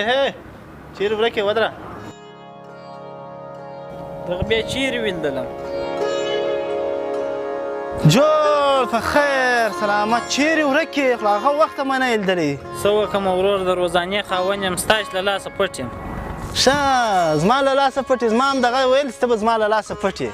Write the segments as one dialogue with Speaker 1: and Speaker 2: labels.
Speaker 1: هې چیرې ورکې ودره
Speaker 2: دغه بیا چیرې ویندلم
Speaker 1: جوړ په خیر سلامت چیرې ورکې خو هغه وخته ما نه لیدلی
Speaker 2: څه وکړم ورور د روزانې خاوند یم ستا چې له لاسه پټ یم
Speaker 1: ښه زما له لاسه پټ یې زما هم دغه ویل چې ته به زما له لاسه پټ یې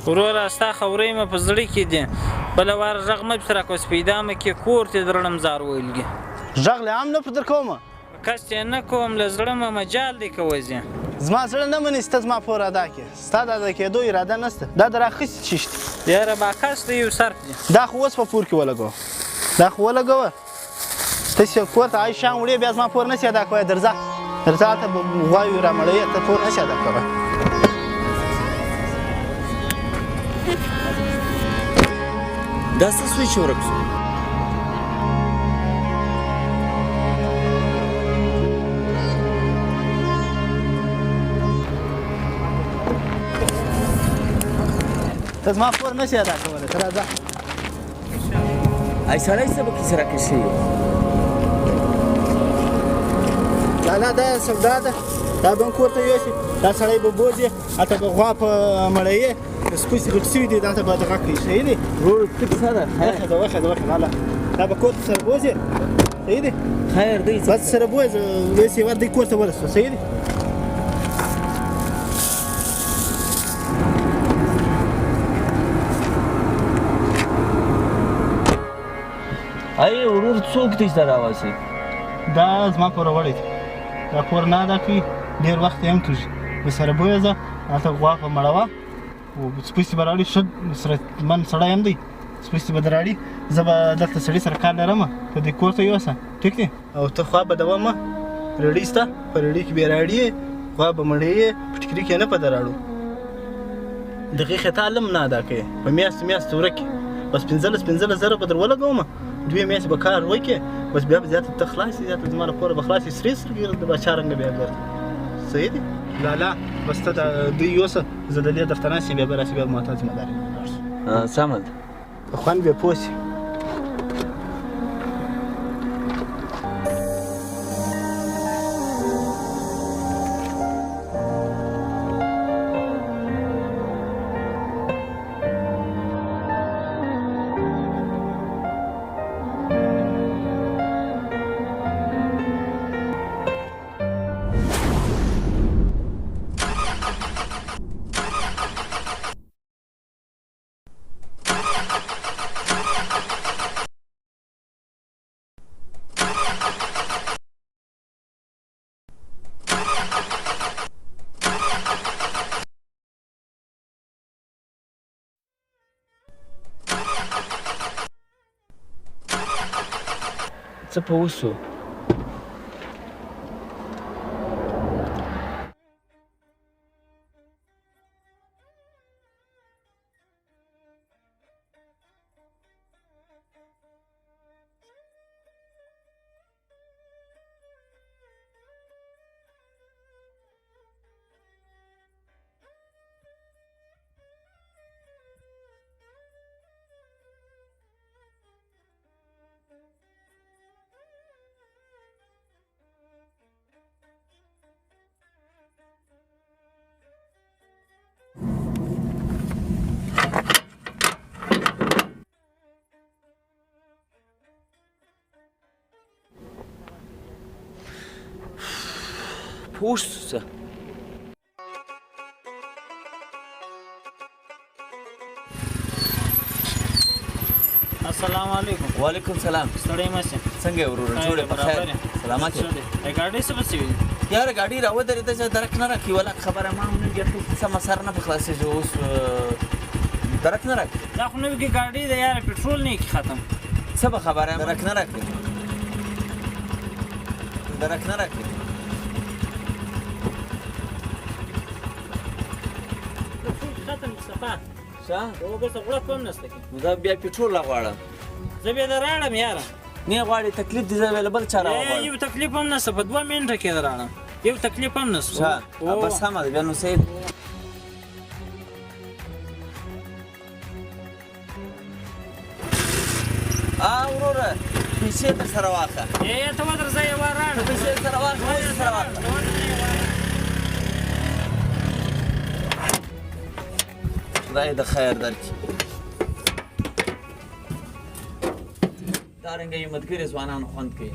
Speaker 2: وروره ستا خبرې مې په زړه کې دي بله وار غږ مه پسې راکوه پیدا مې کې کور ته درړم زار ویلګي
Speaker 1: غږ له هم نه په در کومه
Speaker 2: کس چې نه کوم له زړه مې مجال دی که وځي
Speaker 1: زما زړه نه مني چې ته زما پور ادا کړې ستا د ادا کېدو اراده نشته دا د راخیستې چیشت
Speaker 2: یاره باکس ته یو صرف دي
Speaker 1: دا خو اوس په پور کې ولګوه دا خو ولګوه ته چې کور ته عایش شام وړې بیا زما پور نشي ادا کوی درځه هلته به غواوې رامړوې ته پور نشي ادا کوی
Speaker 3: دا څه سوی چې ورک شو
Speaker 1: ته زما پور نشي ادا کولی ته راځه
Speaker 3: ای سړی څه به کیسه راکړې شوي
Speaker 1: لالا دا سودا ده دا به هم کور ته یوسي دا سړی به بوځي هلته به غوا په مړوي سپوسې غټ شوي دي دا ته به دغه کوي صحیح دی
Speaker 3: ورور څه کیسه ده
Speaker 1: وخه ده وخه ده وخه لالا دا به کور ته سره بوځي صحیح دی
Speaker 3: خیر دی
Speaker 1: بس سره بوځه ویسې ور دی کور ته ورسوه صحیح دی
Speaker 3: ای ورور څوک دی چې دا راواسي
Speaker 1: دا زما پوروړی دی دا پور نه ادا کوي ډېر وخت یې هم کېږي به سره بوځه هلته غوا په مړوه سپوسې به راوړي ښه صحتمند سړی هم دی سپوسې به در راوړي زه به دلته سړي سره کار لرم ته دې کور ته یوسه ټیک دی او ته خوا به دومه رېړۍ شته په رېړۍ کې بیا راوړي غوا به مړوي په ټیکري کې نه په در راوړو دقیق تعال هم نه ادا کوي په میاشتو ورکې بس 15 زره به در ولګوم 2 میاشتې به کار وکړې بس بیا به زیاته ته خلاصې زیاته زما لپاره به خلاصې سرې سترګې د باچا رنګه بیا ګرځي صحیح دی لالا بس ته دوی یوسه زه د دې درته ناست یم بیا به راسي بیا به ما ته ذمه داري
Speaker 3: سمه ده
Speaker 1: په خوند بیا پوه سي
Speaker 3: څه په وسو پوست
Speaker 2: السلام علیکم
Speaker 3: وعلیکم سلام
Speaker 2: ستړی مه سې
Speaker 3: څنګه یې ورور جوړ یې په خیر سلامت یې
Speaker 2: ګاډۍ څه به سوي
Speaker 3: یاره ګاډي راودرېده چې درک نه راکړي ولا خبره ما هم نه بیا ټول سمه سر نه په خلاصېږي اوس درک نه راکړي
Speaker 2: دا خو نوي کې ګاډۍ ده یاره پټرول نه کې ختم
Speaker 3: څه به خبره درک نه راکړي درک نه راکړي
Speaker 2: ختم صفا
Speaker 3: ښه
Speaker 2: او بس غوړه کم نشته کې
Speaker 3: نو دا بیا پټرول راغواړم
Speaker 2: زه بیا دراړم یاره
Speaker 3: نه غواړي تکلیف دې زه بل چا راوغواړم
Speaker 2: یو تکلیف هم نشته په 2 منټه کې دراړم یو تکلیف هم نشته
Speaker 3: ښه بس سمه ده بیا نو صحیح وروره پیسې در سره واخله
Speaker 2: ته ودرځه یوه راړه
Speaker 3: پیسې در سره واخله اوس در سره واخله خدای د خیر درکړي دارنګه یې ملګري ځوانان خوند کوي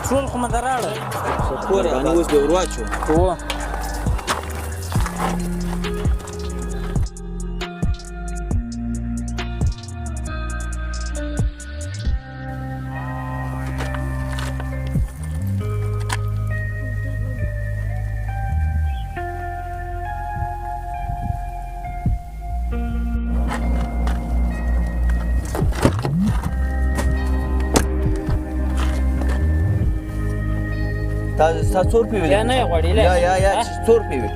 Speaker 2: پټرول خو مې دراړه
Speaker 3: کور باندې اوس به ور واچو
Speaker 2: هو
Speaker 3: ستا څو روپۍ وي
Speaker 2: یا نه یې غواړې
Speaker 3: یا چې څو روپۍ وي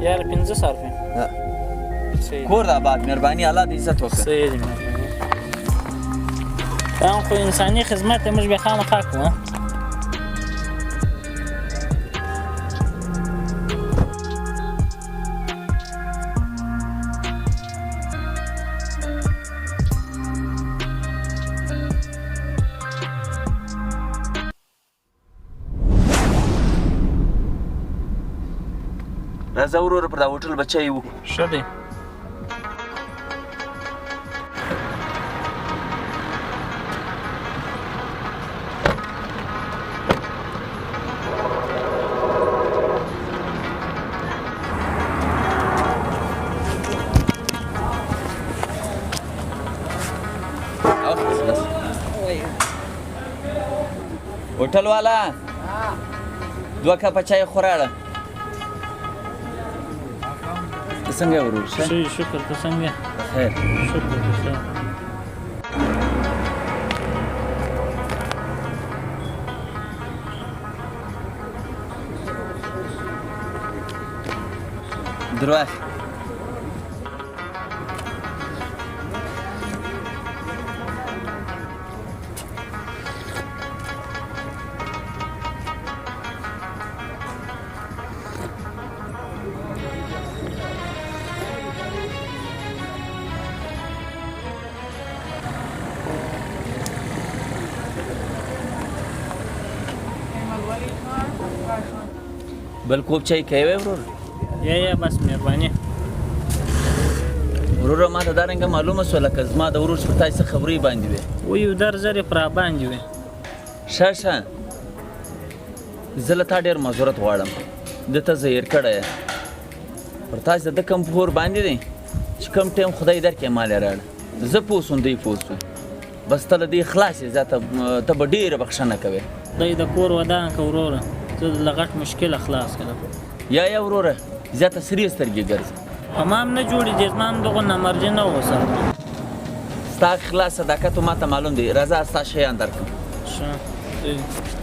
Speaker 2: یاره 1500 روپۍ
Speaker 3: کور د آباد مهرباني الله دې عزت وکړه
Speaker 2: صحیح دی دا خو انساني خدمت دی موږ بیا خامخا کوو
Speaker 3: راځه وروره پر دا هوټل به چای وکړو
Speaker 2: ښه دی
Speaker 3: هوټل والا 2 کپه چای خو راړه څنګه ورور شه
Speaker 2: شکر ته څنګه
Speaker 3: خیر
Speaker 2: شکر ته ښه
Speaker 3: درواخ بل کوب چای کوي ورور
Speaker 2: یا بس مهرباني
Speaker 3: وروره ما ته دا رنګه معلومه شوله که زما د ورور پر تاسې خبرې باندې وې
Speaker 2: و یو درزر یې پر باندې وې
Speaker 3: ښه زه له تا ډېر معذورت غواړم ده ته زهیر کړی یې پر تاسې د کوم پور باندې دی چې کوم ټایم خدای درکړي مال یې راړه زه پوه شوم دی پوه شو بس ته له دې خلاص یې ته به ډېره بخښنه کوې
Speaker 2: دی د کور ودان که وروره زه له غټ مشکله خلاص کړم
Speaker 3: یا وروره زیاته سرې سترګې ګرځه
Speaker 2: امام نه جوړېږي زما هم دغه نمرجه نه اوسه
Speaker 3: ستا اخلاص صداقت ما ته معلوم دی راځه ستا شیان درکړم
Speaker 2: ښه